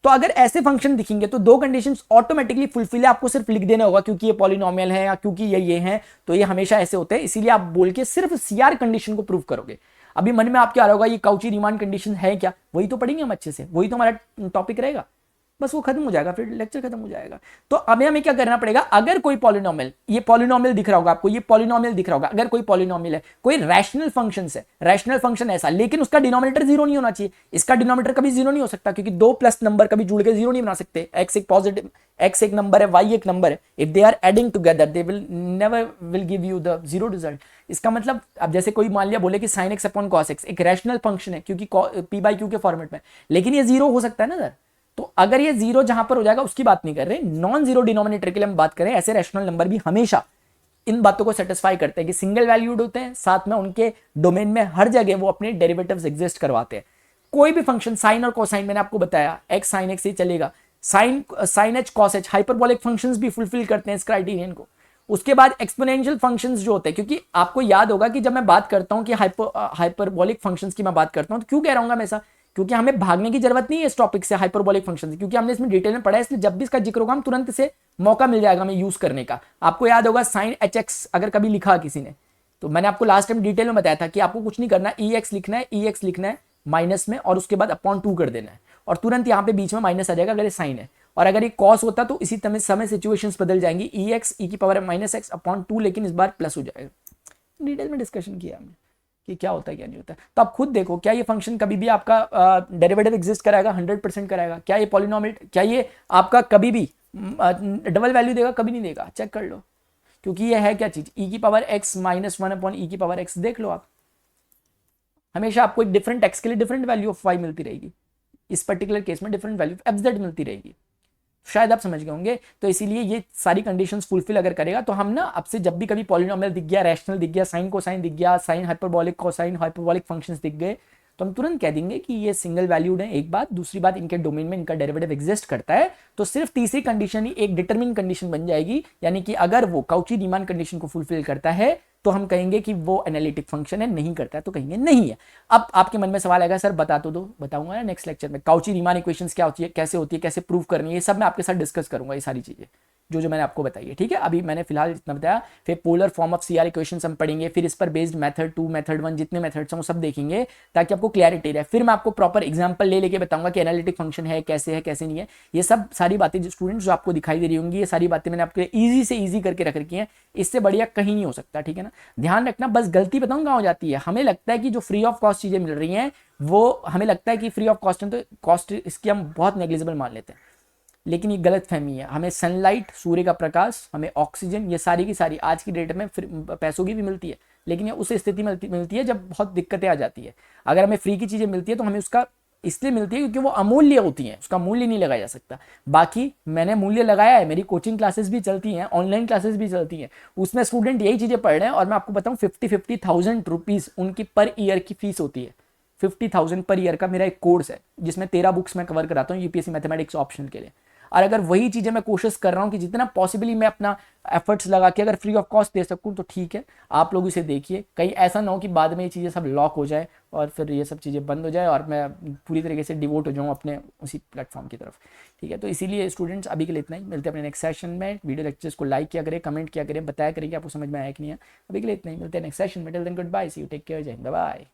तो अगर ऐसे फंक्शन दिखेंगे तो दो कंडीशंस ऑटोमेटिकली फुलफिल है, आपको सिर्फ लिख देना होगा क्योंकि ये पॉलिनोमियल है या क्योंकि ये हैं, तो ये हमेशा ऐसे होते हैं, इसीलिए आप बोल के सिर्फ सीआर कंडीशन को प्रूव करोगे। अभी मन में आपके आ रहा होगा ये काउची रीमान कंडीशन है क्या, वही तो पढ़ेंगे हम अच्छे से, वही तो हमारा टॉपिक रहेगा, बस वो खत्म हो जाएगा, फिर लेक्चर खत्म हो जाएगा। तो अभी हमें क्या करना पड़ेगा, अगर कोई पॉलिनोमियल, ये पॉलिनोमियल दिख रहा होगा आपको, ये पॉलिनोमियल दिख रहा होगा, अगर कोई पॉलिनोमियल है, कोई रैशनल फंक्शन है, रैशनल फंक्शन ऐसा, लेकिन उसका डिनोमिनेटर जीरो नहीं होना चाहिए, इसका डिनोमिनेटर कभी जीरो नहीं हो सकता क्योंकि दो प्लस नंबर कभी जुड़ के जीरो नहीं बना सकते। एक्स एक पॉजिटिव, एक्स एक नंबर है, वाई एक नंबर है, if they are adding together they will never will give you the zero result. इसका मतलब अब जैसे कोई मान लिया बोले कि sin x upon cos x एक रैशनल फंक्शन है क्योंकि p बाई क्यू के फॉर्मेट में, लेकिन ये जीरो हो सकता है ना सर। तो अगर ये जीरो जहां पर हो जाएगा उसकी बात नहीं कर रहे, नॉन जीरो डिनोमिनेटर के लिए हम बात करें। ऐसे रैशनल नंबर भी हमेशा इन बातों को सेटिस्फाई करते हैं कि सिंगल वैल्यूड होते हैं, साथ में उनके डोमेन में हर जगह वो अपने डेरिवेटिव्स एग्जिस्ट करवाते हैं। कोई भी फंक्शन साइन और कोसाइन, मैंने आपको बताया एक्स साइन एक्स ही चलेगा, sine h cos h, hyperbolic functions भी फुलफिल करते हैं इस क्राइटेरियन को। उसके बाद एक्सपोनेंशियल फंक्शंस जो होते हैं, क्योंकि आपको याद होगा कि जब मैं बात करता हूं कि हाइपरबोलिक फंक्शंस की मैं बात करता हूं तो क्यों कह रहा हूं मैं ऐसा, क्योंकि हमें भागने की जरूरत नहीं है इस टॉपिक से, हाइपरबोलिक फंक्शन से, क्योंकि हमने इसमें डिटेल में पढ़ा है, इसलिए जब भी इसका जिक्र होगा हम तुरंत से मौका मिल जाएगा हमें यूज करने का। आपको याद होगा साइन एच एक्स अगर कभी लिखा किसी ने, तो मैंने आपको लास्ट टाइम डिटेल में बताया था कि आपको कुछ नहीं करना, ई एक्स लिखना है, ई एक्स लिखना है माइनस में और उसके बाद अपॉन 2 कर देना है, और तुरंत यहाँ पे बीच में माइनस आ जाएगा अगर ये साइन है। और अगर ये कॉस होता तो इसी समय सिचुएशंस बदल जाएंगी, ई एक्स ई की पावर माइनस एक्स अपॉन 2, लेकिन इस बार प्लस हो जाएगा। डिटेल में डिस्कशन किया हमने कि क्या होता है क्या नहीं होता। तो आप खुद देखो, क्या ये फंक्शन कभी भी आपका डेरिवेटिव एग्जिस्ट कराएगा? 100% कराएगा। क्या ये पॉलिनोमियल, क्या ये आपका कभी भी डबल वैल्यू देगा? कभी नहीं देगा, चेक कर लो, क्योंकि ये है क्या चीज, ई की पावर एक्स माइनस 1 अपॉन ई की पावर एक्स। देख लो आप, हमेशा आपको एक डिफरेंट एक्स के लिए डिफरेंट वैल्यू ऑफ वाई मिलती रहेगी, इस पर्टिकुलर केस में different value of f Z मिलती रहेगी। शायद आप समझ गए होंगे। तो इसीलिए ये सारी कंडीशंस फुलफिल अगर करेगा तो हम ना अब से जब भी कभी पॉलिनोमियल दिख गया, रैशनल दिख गया, साइन कोसाइन दिख गया, sine hyperbolic cosine hyperbolic functions दिख गए, तो हम तुरंत कह देंगे कि ये सिंगल वैल्यूड है। एक बात, दूसरी बात, इनके डोमेन में इनका डेरिवेटिव एग्जिस्ट करता है। तो सिर्फ तीसरी कंडीशन ही एक डिटरमिन कंडीशन बन जाएगी, यानी कि अगर वो काउची रीमान कंडीशन को फुलफिल करता है तो हम कहेंगे कि वो एनालिटिक फंक्शन है, नहीं करता है तो कहेंगे नहीं है। अब आपके मन में सवाल आएगा, सर बता तो दो। बताऊंगा ना नेक्स्ट लेक्चर में, काउची रीमान इक्वेशंस क्या होती है, कैसे होती है, कैसे प्रूव करनी है, ये सब मैं आपके साथ डिस्कस करूंगा, ये सारी चीजें जो मैंने आपको बताई है। ठीक है, अभी मैंने फिलहाल इतना बताया। फिर polar form of CR equations हम पढ़ेंगे, फिर इस पर बेस्ड मेथड 2 मेथड 1 जितने मेथड्स हैं वो सब देखेंगे ताकि आपको क्लैरिटी रहे। फिर मैं आपको प्रॉपर एग्जांपल लेके बताऊंगा कि एनालिटिक फंक्शन है कैसे नहीं है। ये सब सारी बातें जो स्टूडेंट्स जो आपको दिखाई दे रही होंगी, ये सारी बातें मैंने आपके ईजी से ईजी करके रख रखी है, इससे बढ़िया कहीं नहीं हो सकता। ठीक है ना, ध्यान रखना। बस गलती बताऊं कहां हो जाती है, हमें लगता है कि जो फ्री ऑफ कॉस्ट चीजें मिल रही हैं वो हमें लगता है कि फ्री ऑफ कॉस्ट है, तो कॉस्ट इसकी हम बहुत नेग्लिजिबल मान लेते हैं, लेकिन ये गलत फहमी है। हमें सनलाइट, सूर्य का प्रकाश, हमें ऑक्सीजन, ये सारी की सारी आज की डेट में पैसों की भी मिलती है, लेकिन ये उस स्थिति में मिलती है जब बहुत दिक्कतें आ जाती है। अगर हमें फ्री की चीजें मिलती है तो हमें उसका इसलिए मिलती है क्योंकि वो अमूल्य होती हैं, उसका मूल्य नहीं लगाया जा सकता। बाकी मैंने मूल्य लगाया है, मेरी कोचिंग क्लासेस भी चलती हैं, ऑनलाइन क्लासेस भी चलती हैं, उसमें स्टूडेंट यही चीजें पढ़ रहे हैं। और मैं आपको बताऊं 50,000 रुपीज उनकी पर ईयर की फीस होती है। 50,000 पर ईयर का मेरा एक कोर्स है जिसमें 13 बुक्स मैं कवर कराता हूँ यूपीएससी मैथमेटिक्स ऑप्शन के लिए। और अगर वही चीज़ें मैं कोशिश कर रहा हूँ कि जितना पॉसिबली मैं अपना एफर्ट्स लगा के अगर फ्री ऑफ कॉस्ट दे सकूँ तो ठीक है, आप लोग इसे देखिए, कहीं ऐसा ना हो कि बाद में ये चीज़ें सब लॉक हो जाए और फिर ये सब चीज़ें बंद हो जाए और मैं पूरी तरीके से डिवोट हो जाऊँ अपने उसी प्लेटफॉर्म की तरफ। ठीक है, तो इसीलिए स्टूडेंट्स अभी के लिए इतना ही, मिलते हैं अपने नेक्स्ट सेशन में। वीडियो लेक्चर्स को लाइक किया करें, कमेंट किया करें, बताया करें कि आपको समझ में आया कि नहीं है। अभी के लिए इतना ही, मिलते हैं नेक्स्ट सेशन में। Till then goodbye, see you, take care, Jai Hind, bye bye.